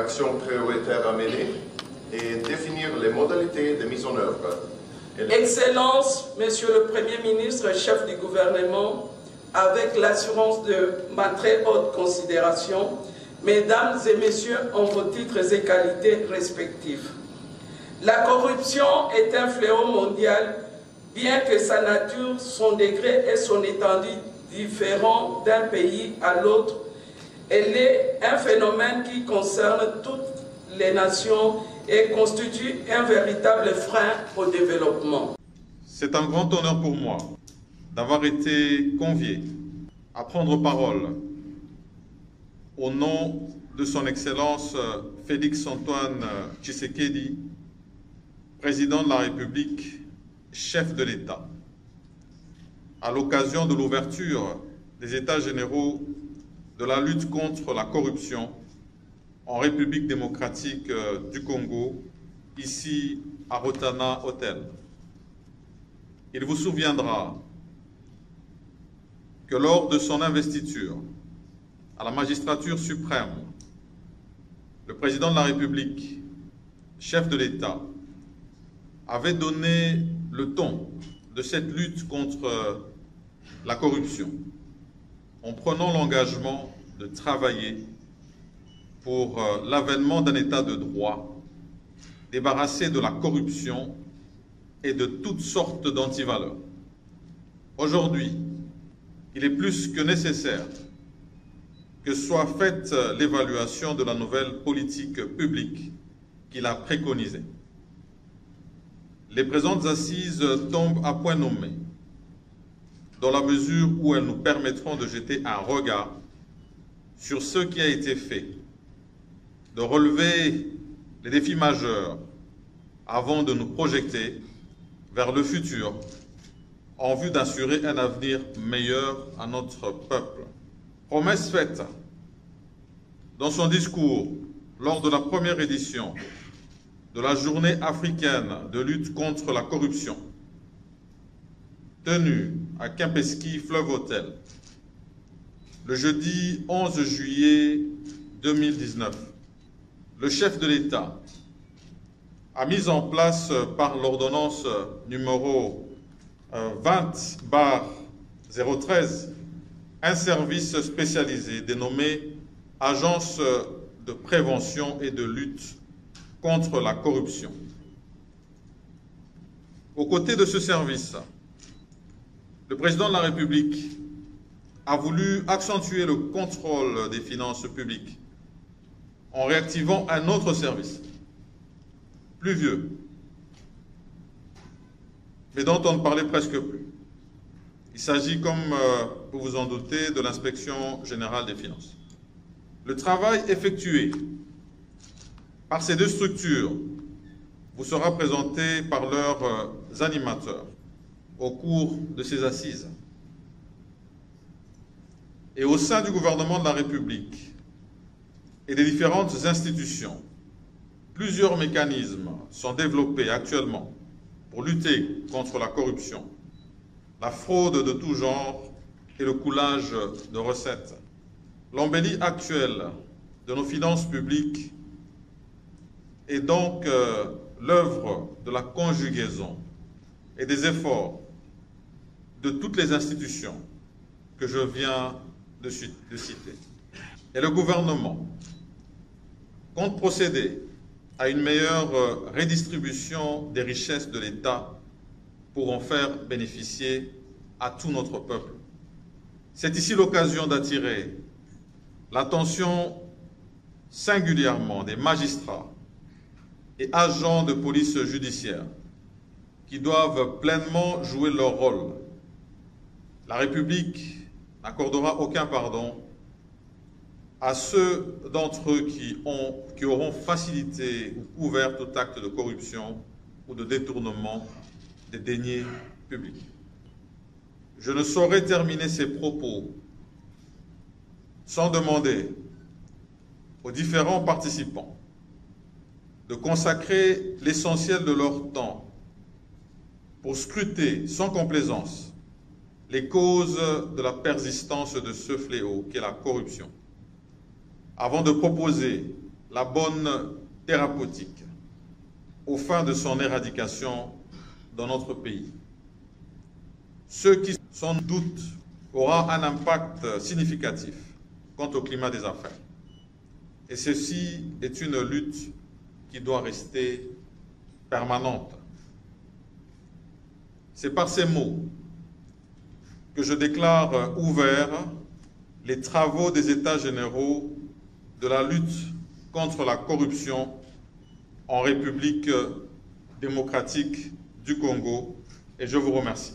actions prioritaires à mener et définir les modalités de mise en œuvre. Excellence, Monsieur le Premier ministre, chef du gouvernement, avec l'assurance de ma très haute considération, Mesdames et Messieurs, en vos titres et qualités respectifs. La corruption est un fléau mondial, bien que sa nature, son degré et son étendue différents d'un pays à l'autre. Elle est un phénomène qui concerne toutes les nations et constitue un véritable frein au développement. C'est un grand honneur pour moi d'avoir été convié à prendre parole au nom de son Excellence Félix-Antoine Tshisekedi, président de la République, chef de l'État, à l'occasion de l'ouverture des États généraux de la lutte contre la corruption en République démocratique du Congo, ici à Rotana Hotel. Il vous souviendra que lors de son investiture à la magistrature suprême, le président de la République, chef de l'État, avait donné le ton de cette lutte contre la corruption, en prenant l'engagement de travailler pour l'avènement d'un État de droit, débarrassé de la corruption et de toutes sortes d'antivaleurs. Aujourd'hui, il est plus que nécessaire que soit faite l'évaluation de la nouvelle politique publique qu'il a préconisée. Les présentes assises tombent à point nommé, dans la mesure où elles nous permettront de jeter un regard sur ce qui a été fait, de relever les défis majeurs avant de nous projeter vers le futur en vue d'assurer un avenir meilleur à notre peuple. Promesse faite dans son discours lors de la première édition de la Journée africaine de lutte contre la corruption, tenue à Kimpesky Fleuve Hotel, le jeudi 11 juillet 2019. Le chef de l'État a mis en place par l'ordonnance numéro 20/013 un service spécialisé dénommé Agence de prévention et de lutte contre la corruption. Aux côtés de ce service, le président de la République a voulu accentuer le contrôle des finances publiques en réactivant un autre service, plus vieux, mais dont on ne parlait presque plus. Il s'agit, comme vous vous en doutez, de l'Inspection générale des finances. Le travail effectué par ces deux structures vous sera présenté par leurs animateurs au cours de ces assises. Et au sein du gouvernement de la République et des différentes institutions, plusieurs mécanismes sont développés actuellement pour lutter contre la corruption, la fraude de tout genre et le coulage de recettes. L'embellie actuelle de nos finances publiques est donc l'œuvre de la conjugaison et des efforts de toutes les institutions que je viens de citer. Et le gouvernement compte procéder à une meilleure redistribution des richesses de l'État pour en faire bénéficier à tout notre peuple. C'est ici l'occasion d'attirer l'attention singulièrement des magistrats et agents de police judiciaire qui doivent pleinement jouer leur rôle. La République n'accordera aucun pardon à ceux d'entre eux qui auront facilité ou couvert tout acte de corruption ou de détournement des deniers publics. Je ne saurais terminer ces propos sans demander aux différents participants de consacrer l'essentiel de leur temps pour scruter sans complaisance les causes de la persistance de ce fléau qu'est la corruption, avant de proposer la bonne thérapeutique aux fins de son éradication dans notre pays. Ce qui, sans doute, aura un impact significatif quant au climat des affaires. Et ceci est une lutte qui doit rester permanente. C'est par ces mots que je déclare ouverts les travaux des États généraux de la lutte contre la corruption en République démocratique du Congo, et je vous remercie.